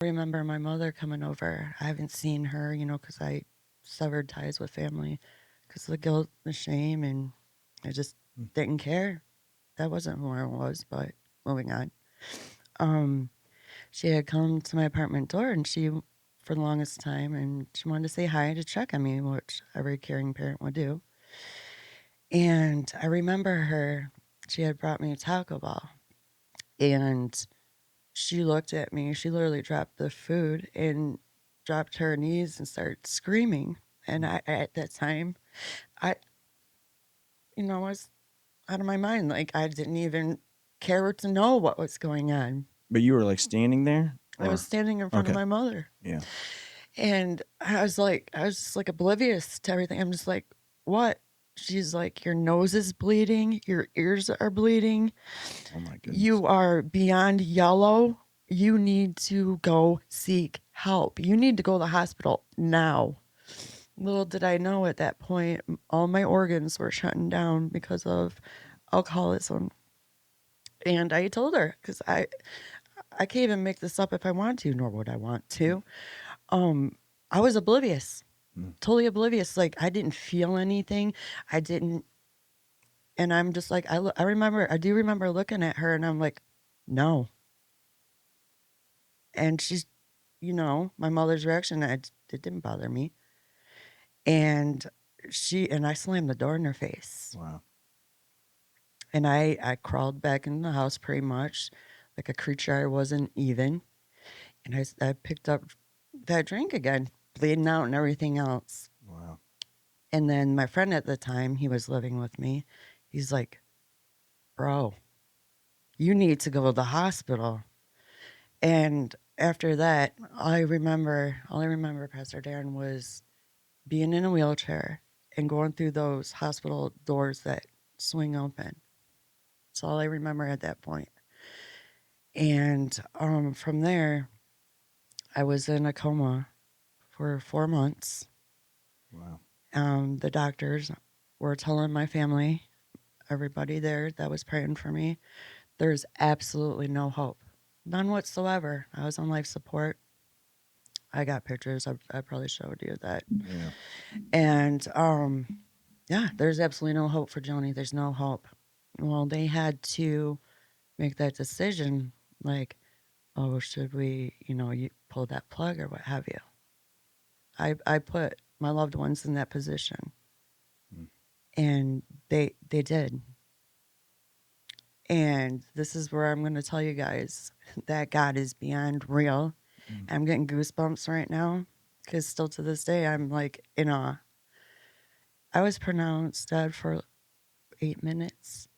remember my mother coming over. I haven't seen her, because I severed ties with family because of the guilt, the shame, and I just didn't care. That wasn't who I was, but moving on. Um, she had come to my apartment door and for the longest time, and she wanted to say hi to check on me, which every caring parent would do. And I remember she had brought me a Taco Bell, and she looked at me. She literally dropped the food and dropped her knees and started screaming. And at that time, I, was out of my mind. Like, I didn't even care to know what was going on. But you were like standing there? I was standing in front of my mother. Yeah. And I was just like oblivious to everything. I'm just like, what? She's like, your nose is bleeding. Your ears are bleeding. Oh my goodness. You are beyond yellow. You need to go seek help. You need to go to the hospital now. Little did I know at that point, all my organs were shutting down because of alcoholism. And I told her, because I can't even make this up if I want to, nor would I want to. I was oblivious, totally oblivious. Like, I didn't feel anything. I didn't. And I'm just like, I do remember looking at her and I'm like, no. And she's, my mother's reaction, it didn't bother me. And I slammed the door in her face. Wow. And I crawled back in the house pretty much like a creature I wasn't even. And I picked up that drink again, bleeding out and everything else. Wow. And then my friend at the time, he was living with me. He's like, bro, you need to go to the hospital. And after that, all I remember, Pastor Darren, was being in a wheelchair and going through those hospital doors that swing open. That's all I remember at that point. And from there, I was in a coma for 4 months. Wow. The doctors were telling my family, everybody there that was praying for me, there's absolutely no hope. None whatsoever. I was on life support. I got pictures. I probably showed you that. Yeah. And yeah, there's absolutely no hope for Joanie. There's no hope. Well, they had to make that decision, like, oh, should we, you pull that plug or what have you. I put my loved ones in that position, and they did. And this is where I'm going to tell you guys that God is beyond real. I'm getting goosebumps right now because still to this day, I'm like in awe. I was pronounced dead for 8 minutes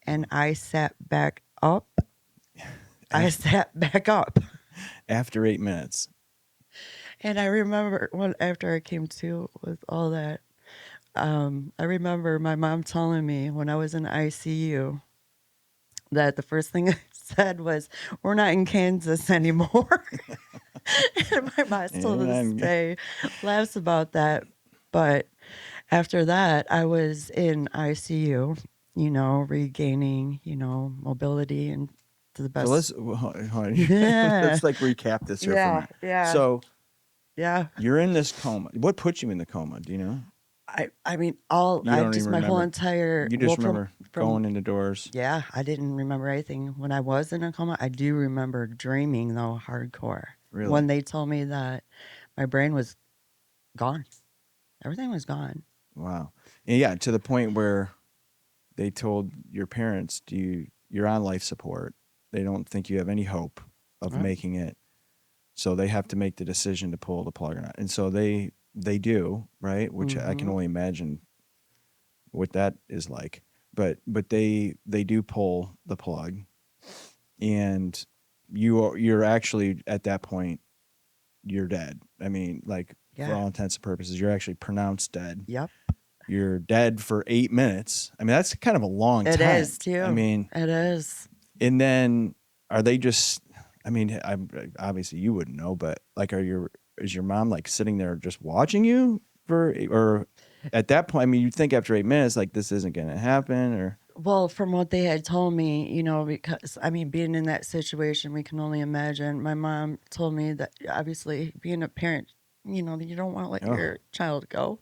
and I sat back up. I sat back up. After 8 minutes. And I remember after I came to with all that, I remember my mom telling me when I was in ICU that the first thing I said was, we're not in Kansas anymore. And my mom still to this day laughs about that. But after that, I was in ICU, regaining, mobility and to the best. So let's like recap this here for a minute. Yeah. So yeah, you're in this coma. What put you in the coma? Do you know? I mean, You don't even my whole remember. entire. You just well, remember going into doors. Yeah, I didn't remember anything when I was in a coma. I do remember dreaming though, hardcore. Really? When they told me that my brain was gone, everything was gone. Wow. And yeah, to the point where they told your parents, you're on life support. They don't think you have any hope of making it. So they have to make the decision to pull the plug or not. And so they do, right? Which I can only imagine what that is like. But they do pull the plug. And you're actually at that point you're dead. I mean, like for all intents and purposes, you're actually pronounced dead. Yep. You're dead for 8 minutes. I mean, that's kind of a long time. It is too. I mean, it is. And then are they just? I mean, obviously you wouldn't know, but like, is your mom like sitting there just watching you or at that point? I mean, you'd think after 8 minutes, like this isn't going to happen, or Well, from what they had told me, because I mean, being in that situation, we can only imagine. My mom told me that obviously being a parent, you don't want to let Oh, your child go.